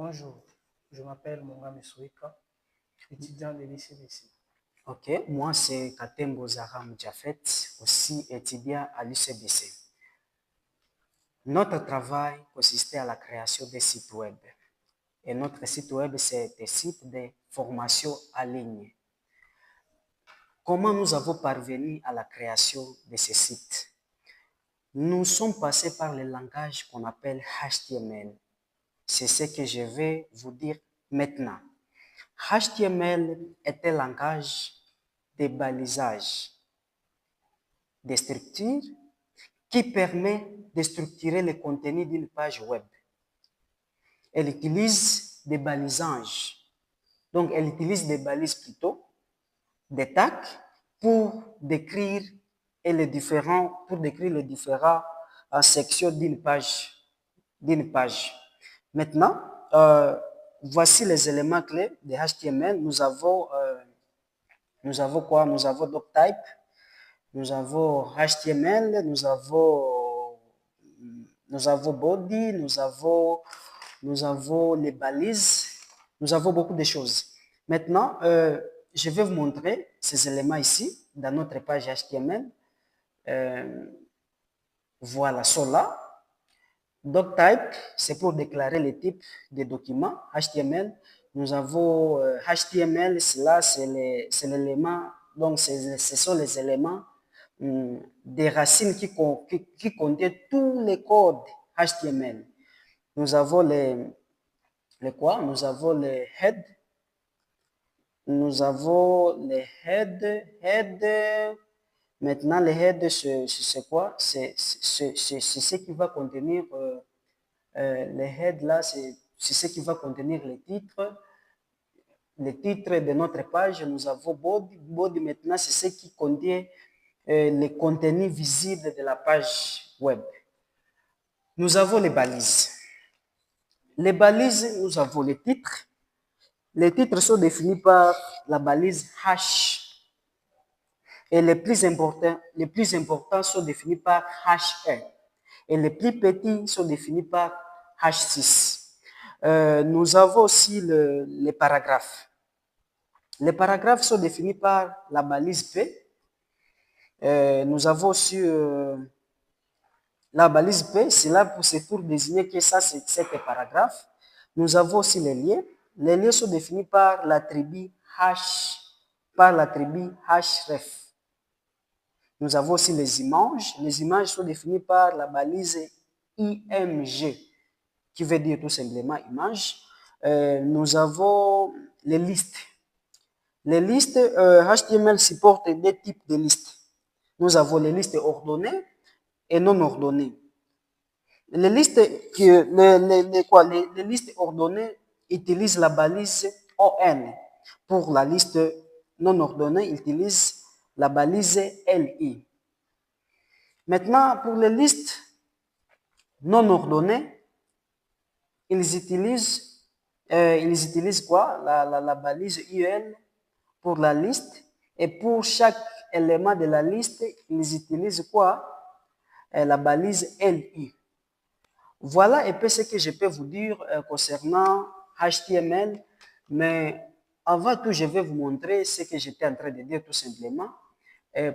Bonjour, je m'appelle Mongame Souika, étudiant de l'ICBC. Ok, moi c'est Katembo Zaram Jafet, aussi étudiant à l'UCBC. Notre travail consistait à la création des sites web. Et notre site web, c'est des sites de formation en ligne. Comment nous avons parvenu à la création de ces sites? Nous sommes passés par le langage qu'on appelle HTML. C'est ce que je vais vous dire maintenant. HTML est un langage de balisage, de structure qui permet de structurer le contenu d'une page web. Elle utilise des balisages. Donc, elle utilise des balises plutôt, des tags, pour décrire les différentes sections d'une page. Maintenant, voici les éléments clés de HTML. Nous avons quoi? Nous avons doctype, nous avons HTML, nous avons body, nous avons les balises, nous avons beaucoup de choses. Maintenant, je vais vous montrer ces éléments ici dans notre page HTML. Voilà, cela. Doctype, c'est pour déclarer les types de documents. HTML, nous avons HTML, cela c'est l'élément, donc ce sont les éléments des racines qui contiennent tous les codes HTML. Nous avons les quoi? Nous avons les head. Nous avons les head. Maintenant, les head, c'est quoi? C'est ce qui va contenir, les head là, c'est ce qui va contenir les titres de notre page. Nous avons body. Body, maintenant, c'est ce qui contient les contenus visibles de la page web. Nous avons les balises. Les balises, nous avons les titres. Les titres sont définis par la balise H. Et les plus importants sont définis par H1. Et les plus petits sont définis par H6. Nous avons aussi les paragraphes. Les paragraphes sont définis par la balise P. Nous avons aussi la balise P, c'est pour désigner que ça, c'est un paragraphe. Nous avons aussi les liens. Les liens sont définis par l'attribut href. Nous avons aussi les images. Les images sont définies par la balise img, qui veut dire tout simplement image. Nous avons les listes. Les listes, HTML supporte deux types de listes. Nous avons les listes ordonnées et non ordonnées. Les listes ordonnées utilisent la balise ON. Pour la liste non ordonnée, ils utilisent la balise LI. Maintenant, pour les listes non ordonnées, ils utilisent quoi? La balise UL pour la liste. Et pour chaque élément de la liste, ils utilisent quoi? La balise LI. Voilà un peu ce que je peux vous dire concernant HTML, mais avant tout, je vais vous montrer ce que j'étais en train de dire tout simplement.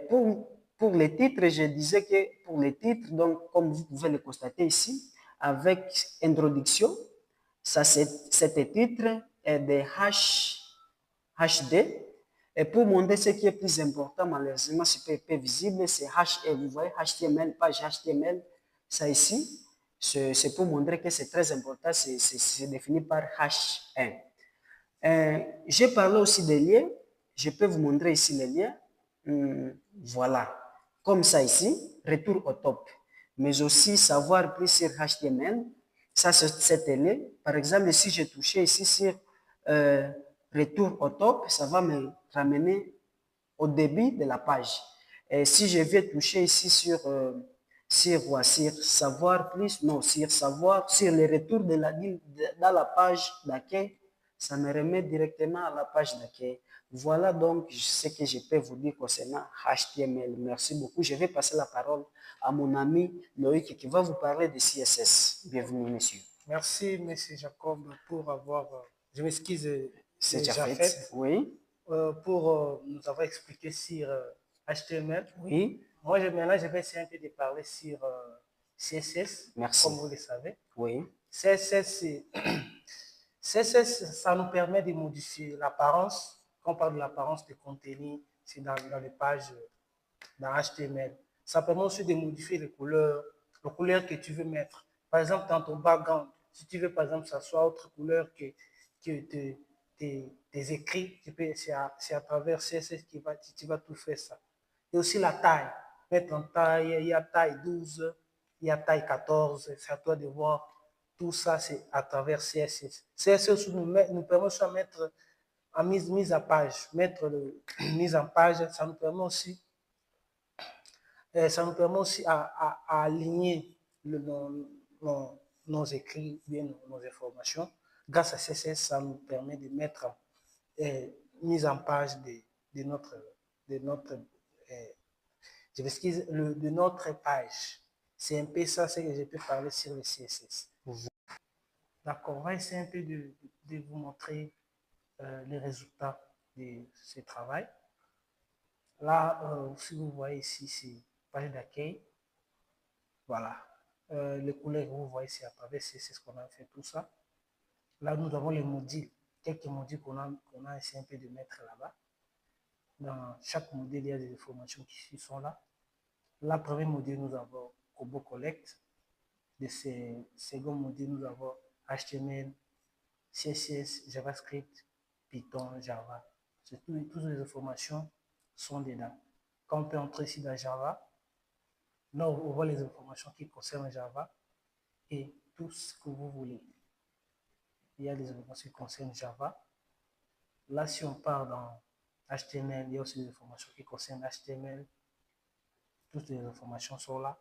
Pour les titres, je disais que pour les titres, donc comme vous pouvez le constater ici, avec introduction, ça c'est titre de HD. Et pour montrer ce qui est plus important, malheureusement, c'est peu visible, c'est HE. Vous voyez, HTML, page HTML, ça ici, c'est pour montrer que c'est très important, c'est défini par H1. J'ai parlé aussi des liens, je peux vous montrer ici les liens. Voilà, comme ça ici, retour au top. Mais aussi savoir plus sur HTML, ça c'est lien. Par exemple, si je touchais ici sur retour au top, ça va me ramener au début de la page. Et si je vais toucher ici sur savoir plus, non, sur le retour dans la page d'accueil, ça me remet directement à la page d'accueil. Voilà donc ce que je peux vous dire concernant HTML. Merci beaucoup. Je vais passer la parole à mon ami Loïc qui va vous parler de CSS. Bienvenue, monsieur. Merci, Monsieur Jacob, pour avoir, je m'excuse, C'est Jafet, Jafet. Oui, pour nous avoir expliqué sur HTML. oui, Moi, maintenant, je vais essayer un peu de parler sur CSS, merci. comme vous le savez. Oui, CSS, CSS, ça nous permet de modifier l'apparence. Quand on parle de l'apparence des contenus, c'est dans les pages, dans HTML. Ça permet aussi de modifier les couleurs que tu veux mettre. Par exemple, dans ton background, si tu veux, par exemple, que ça soit autre couleur que tes écrits, c'est à travers CSS que tu vas tout faire ça. Et aussi la taille. Mettre en taille, il y a taille 12, il y a taille 14, c'est à toi de voir. Tout ça, c'est à travers CSS. CSS nous permet aussi de mettre en mise à page, mettre le mise en page, ça nous permet aussi à aligner nos écrits, bien nos informations. Grâce à CSS, ça nous permet de mettre mise en page de notre je m'excuse, de notre page. C'est un peu ça, c'est que je peux parler sur le CSS. D'accord, on va essayer un peu de vous montrer les résultats de ce travail. Là, si vous voyez ici, c'est page d'accueil. Voilà. Les couleurs que vous voyez ici à travers, c'est ce qu'on a fait tout ça. Là, nous avons les modules, quelques modules qu'on a essayé un peu de mettre là-bas. Dans chaque module, il y a des informations qui sont là. La première module, nous avons Kobo Collect. De ces second module, nous avons HTML, CSS, JavaScript, Python, Java. Toutes les informations sont dedans. Quand on peut entrer ici dans Java, là, on voit les informations qui concernent Java et tout ce que vous voulez. Il y a des informations qui concernent Java. Là, si on part dans HTML, il y a aussi des informations qui concernent HTML. Toutes les informations sont là.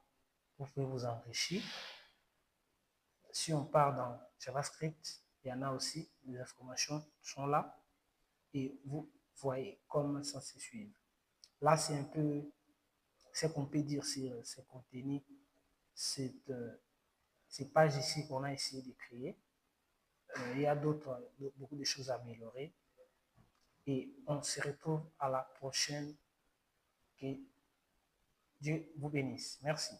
Vous pouvez vous enrichir. Si on part dans JavaScript, il y en a aussi, les informations sont là. Et vous voyez comment ça se suit. Là, c'est un peu ce qu'on peut dire sur ces contenus, ces pages ici qu'on a essayé de créer. Il y a beaucoup de choses à améliorer. Et on se retrouve à la prochaine. Que Dieu vous bénisse. Merci.